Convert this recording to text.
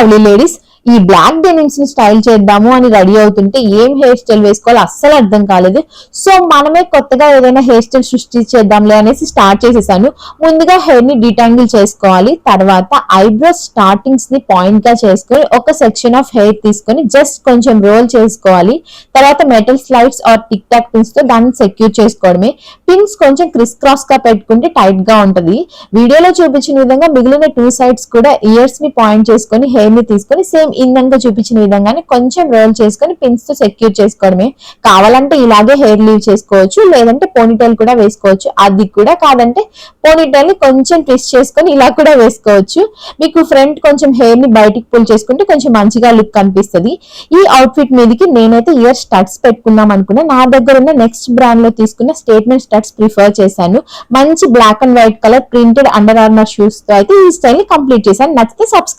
Lovely ladies, ఈ black denims ని style చేద్దాము అని రెడీ అవుతుంటే ఏం హెయిర్ స్టైల్ వేసుకోవాలో అస్సలు అర్థం కాలేదు. సో మనమే కొత్తగా ఏదైనా హెయిర్ స్టైల్ సృష్టించేద్దాంలే అనేసి స్టార్ట్ చేసేసాను. ముందుగా హెయిర్ ని డిటాంగిల్ చేసుకోవాలి. తర్వాత ఐబ్రోస్ స్టార్టింగ్స్ ని పాయింట్ గా చేసుకొని ఒక సెక్షన్ ఆఫ్ హెయిర్ తీసుకొని జస్ట్ కొంచెం రోల్ చేసుకోవాలి. తర్వాత metal slides or tic tac pins తో దాన్ని సెక్యూర్ చేసుకోవడమే. పిన్స్ కొంచెం క్రిస్ క్రాస్ గా పెట్టుకుంటే టైట్ గా ఉంటది. వీడియోలో చూపించిన విధంగా మిగిలిన 2 సైడ్స్ కూడా ఇయర్స్ ని పాయింట్ చేసుకొని హెయిర్ ని తీసుకొని సేమ్ ఇందంగా చూపించిన విధంగానే కొంచెం రోల్ చేసుకొని పిన్స్ తో సెక్యూర్ చేసుకోవడమే. కావాలంటే ఇలాగే హెయిర్ లీవ్ చేసుకోవచ్చు, లేదంటే పోనీటైల్ కూడా వేసుకోవచ్చు. అది కూడా కాదంటే పోనీటైల్ ని కొంచెం ట్విస్ట్ చేసుకొని ఇలా కూడా వేసుకోవచ్చు. మీకు ఫ్రంట్ కొంచెం హెయిర్ ని బయటికి పుల్ చేసుకుంటే కొంచెం మంచిగా లుక్ కనిపిస్తుంది. ఈ అవుట్ఫిట్ మీదకి నేనైతే ఇయర్ స్టడ్స్ పెట్టుకుందాం అనుకున్నా. నా దగ్గర ఉన్న నెక్స్ట్ బ్రాండ్ లో తీసుకున్న స్టేట్మెంట్ స్టడ్స్ ప్రిఫర్ చేశాను. మంచి black and white colour printed Under Armour shoes తో అయితే ఈ స్టైల్ ని కంప్లీట్ చేశాను. నచ్చితే సబ్స్క్రైబ్